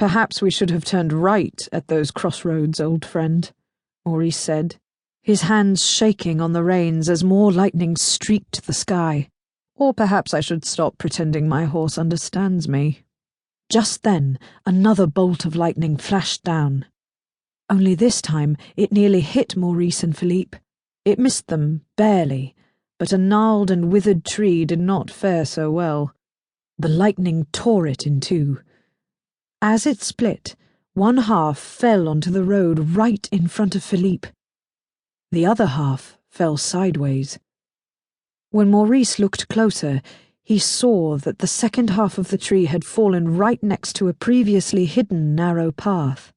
"Perhaps we should have turned right at those crossroads, old friend," Maurice said, his hands shaking on the reins as more lightning streaked the sky. "Or perhaps I should stop pretending my horse understands me." Just then, another bolt of lightning flashed down. Only this time it nearly hit Maurice and Philippe. It missed them, barely, but a gnarled and withered tree did not fare so well. The lightning tore it in two. As it split, one half fell onto the road right in front of Philippe. The other half fell sideways. When Maurice looked closer, he saw that the second half of the tree had fallen right next to a previously hidden narrow path.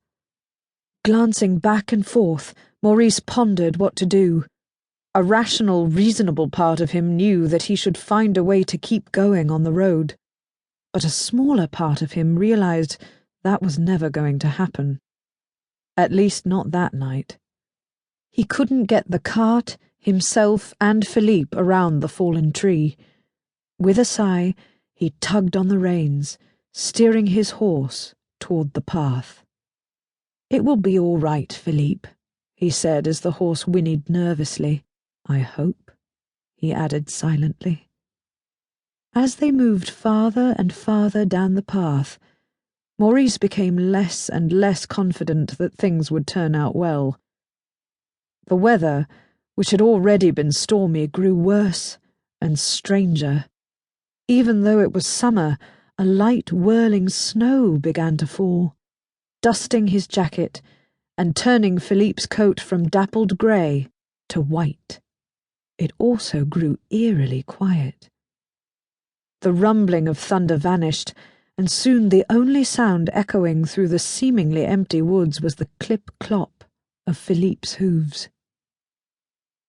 Glancing back and forth, Maurice pondered what to do. A rational, reasonable part of him knew that he should find a way to keep going on the road. But a smaller part of him realized that was never going to happen. At least not that night. He couldn't get the cart, himself, and Philippe around the fallen tree. With a sigh, he tugged on the reins, steering his horse toward the path. "It will be all right, Philippe," he said as the horse whinnied nervously. "I hope," he added silently. As they moved farther and farther down the path, Maurice became less and less confident that things would turn out well. The weather, which had already been stormy, grew worse and stranger. Even though it was summer, a light whirling snow began to fall, dusting his jacket and turning Philippe's coat from dappled grey to white. It also grew eerily quiet. The rumbling of thunder vanished, and soon the only sound echoing through the seemingly empty woods was the clip-clop of Philippe's hooves.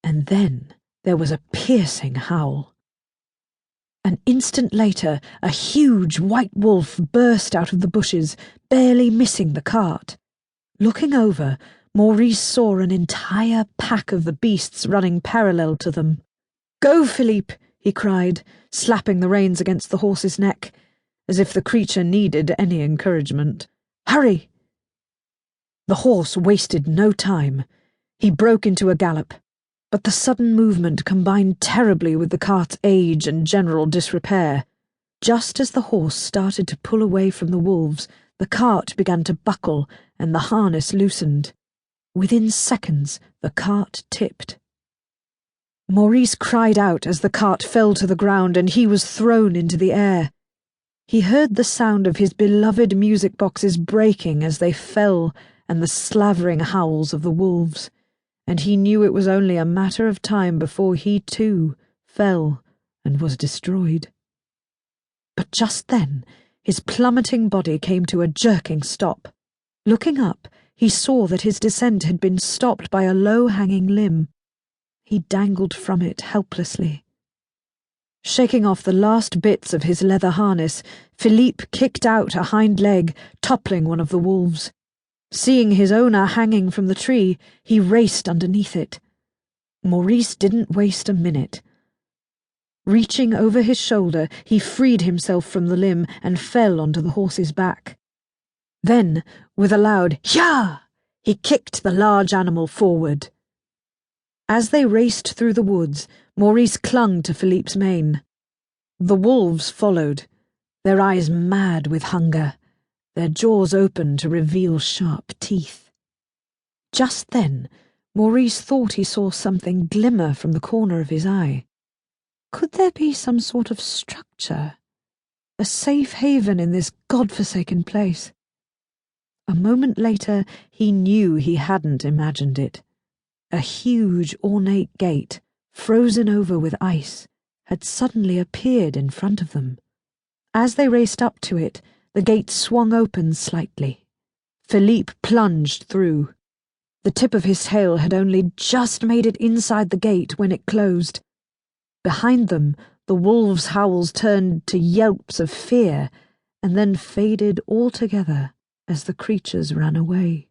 And then there was a piercing howl. An instant later, a huge white wolf burst out of the bushes, barely missing the cart. Looking over, Maurice saw an entire pack of the beasts running parallel to them. "Go, Philippe!" he cried, slapping the reins against the horse's neck, as if the creature needed any encouragement. "Hurry!" The horse wasted no time. He broke into a gallop, but the sudden movement combined terribly with the cart's age and general disrepair. Just as the horse started to pull away from the wolves, the cart began to buckle and the harness loosened. Within seconds, the cart tipped. Maurice cried out as the cart fell to the ground and he was thrown into the air. He heard the sound of his beloved music boxes breaking as they fell and the slavering howls of the wolves, and he knew it was only a matter of time before he too fell and was destroyed. But just then, his plummeting body came to a jerking stop. Looking up, he saw that his descent had been stopped by a low-hanging limb. He dangled from it helplessly. Shaking off the last bits of his leather harness, Philippe kicked out a hind leg, toppling one of the wolves. Seeing his owner hanging from the tree, he raced underneath it. Maurice didn't waste a minute. Reaching over his shoulder, he freed himself from the limb and fell onto the horse's back. Then, with a loud "Yah!" he kicked the large animal forward. As they raced through the woods, Maurice clung to Philippe's mane. The wolves followed, their eyes mad with hunger, their jaws open to reveal sharp teeth. Just then, Maurice thought he saw something glimmer from the corner of his eye. Could there be some sort of structure? A safe haven in this God-forsaken place? A moment later, he knew he hadn't imagined it. A huge, ornate gate, frozen over with ice, had suddenly appeared in front of them. As they raced up to it, the gate swung open slightly. Philippe plunged through. The tip of his tail had only just made it inside the gate when it closed. Behind them, the wolves' howls turned to yelps of fear and then faded altogether as the creatures ran away.